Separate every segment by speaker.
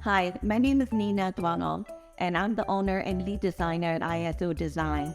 Speaker 1: Hi, my name is Nina Dwanong, and I'm the owner and lead designer at ISO Design.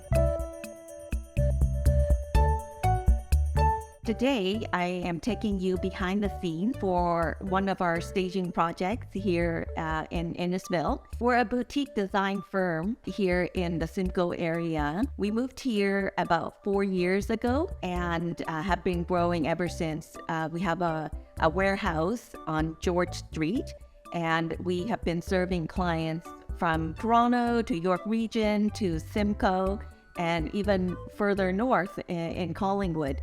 Speaker 1: Today, I am taking you behind the scenes for one of our staging projects here in Innisfil. We're a boutique design firm here in the Simcoe area. We moved here about 4 years ago and have been growing ever since. We have a warehouse on George Street, and we have been serving clients from Toronto to York Region to Simcoe and even further north in Collingwood.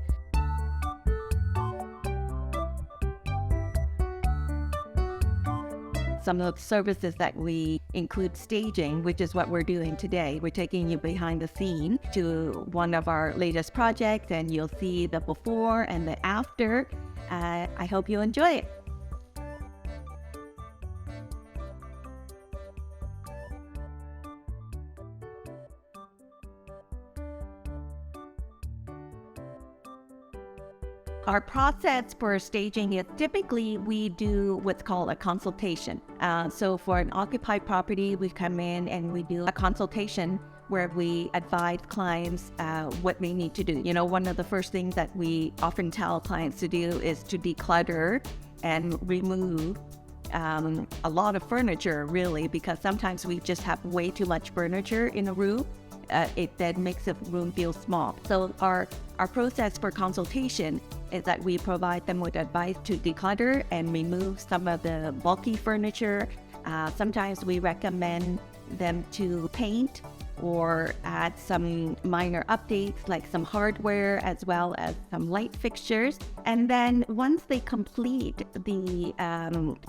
Speaker 1: Some of the services that we include staging, which is what we're doing today. We're taking you behind the scene to one of our latest projects, and you'll see the before and the after. I hope you enjoy it. Our process for staging is typically we do what's called a consultation. So for an occupied property, we come in and we do a consultation where we advise clients what they need to do. You know, one of the first things that we often tell clients to do is to declutter and remove a lot of furniture, really, because sometimes we just have way too much furniture in a room. It then makes the room feel small. So our process for consultation is that we provide them with advice to declutter and remove some of the bulky furniture. Sometimes we recommend them to paint or add some minor updates like some hardware as well as some light fixtures. And then once they complete the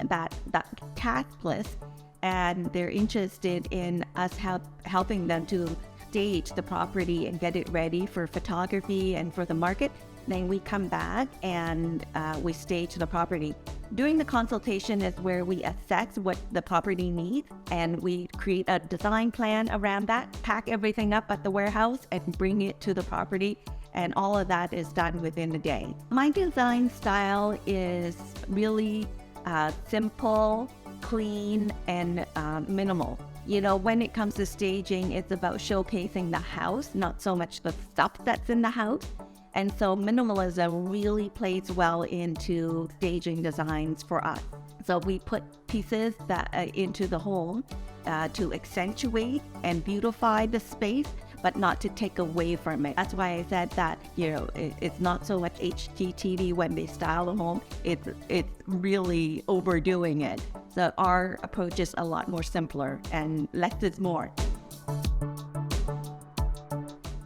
Speaker 1: that task list and they're interested in us helping them to stage the property and get it ready for photography and for the market, then we come back and we stage the property. During the consultation is where we assess what the property needs, and we create a design plan around that, pack everything up at the warehouse and bring it to the property, and all of that is done within a day. My design style is really simple, clean, and minimal. You know, when it comes to staging, it's about showcasing the house, not so much the stuff that's in the house. And so minimalism really plays well into staging designs for us. So we put pieces that into the home to accentuate and beautify the space, but not to take away from it. That's why I said that, you know, it's not so much HGTV when they style the home, it's really overdoing it. So our approach is a lot more simpler and less is more.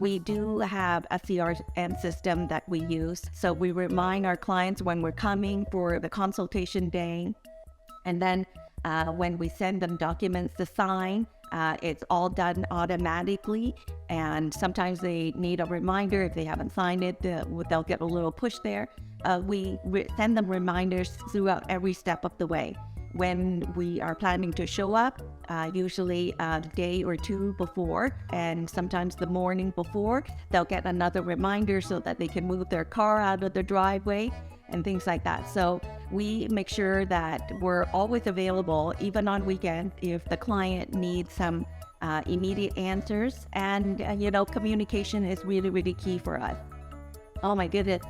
Speaker 1: We do have a CRM system that we use. So we remind our clients when we're coming for the consultation day. And then when we send them documents to sign, it's all done automatically. And sometimes they need a reminder. If they haven't signed it, they'll get a little push there. We send them reminders throughout every step of the way. When we are planning to show up, usually a day or two before, and sometimes the morning before, they'll get another reminder so that they can move their car out of the driveway and things like that. So we make sure that we're always available, even on weekends, if the client needs some immediate answers. And, you know, communication is really, really key for us. Oh my goodness.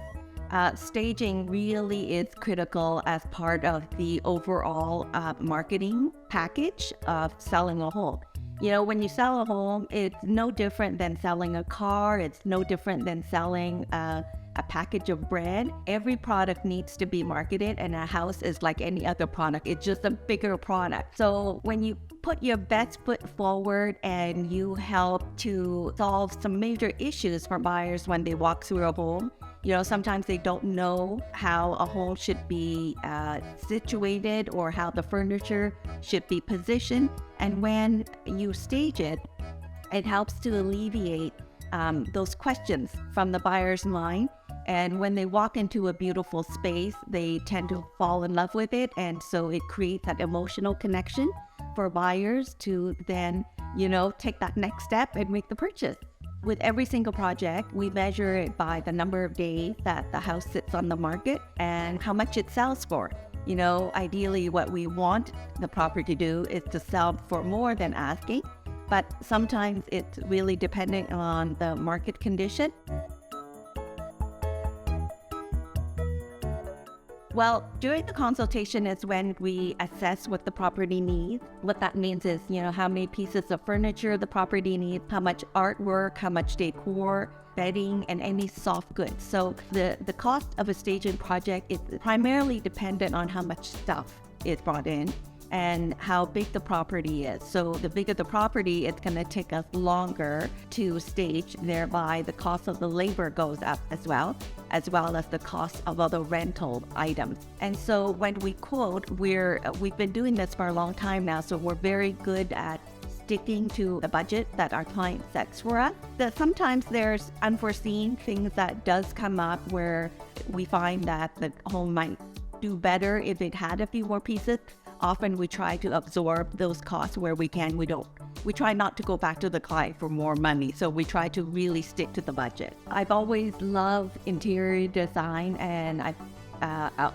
Speaker 1: Staging really is critical as part of the overall marketing package of selling a home. You know, when you sell a home, it's no different than selling a car. It's no different than selling a package of bread. Every product needs to be marketed, and a house is like any other product. It's just a bigger product. So when you put your best foot forward and you help to solve some major issues for buyers when they walk through a home, you know, sometimes they don't know how a home should be situated or how the furniture should be positioned. And when you stage it, it helps to alleviate those questions from the buyer's mind. And when they walk into a beautiful space, they tend to fall in love with it. And so it creates that emotional connection for buyers to then, you know, take that next step and make the purchase. With every single project, we measure it by the number of days that the house sits on the market and how much it sells for. Ideally what we want the property to do is to sell for more than asking, but sometimes it's really dependent on the market condition. Well, during the consultation is when we assess what the property needs. What that means is, how many pieces of furniture the property needs, how much artwork, how much decor, bedding, and any soft goods. So the cost of a staging project is primarily dependent on how much stuff is brought in and how big the property is. So the bigger the property, it's going to take us longer to stage, thereby the cost of the labor goes up as well as the cost of other rental items. And so when we quote, we've been doing this for a long time now, so we're very good at sticking to the budget that our client sets for us. Sometimes there's unforeseen things that does come up where we find that the home might do better if it had a few more pieces. Often we try to absorb those costs where we can. We try not to go back to the client for more money, so we try to really stick to the budget. I've always loved interior design, and I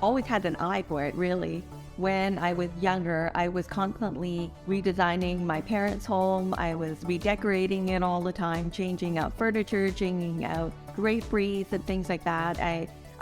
Speaker 1: always had an eye for it, really. When I was younger, I was constantly redesigning my parents' home. I was redecorating it all the time, changing out furniture, changing out draperies and things like that.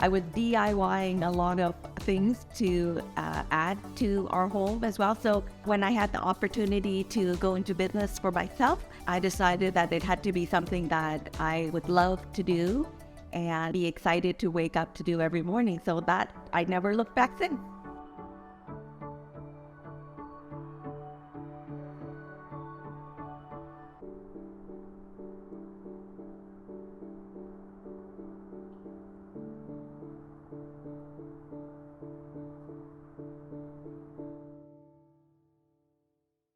Speaker 1: I was DIYing a lot of things to add to our home as well. So when I had the opportunity to go into business for myself, I decided that it had to be something that I would love to do and be excited to wake up to do every morning. So that I never looked back since.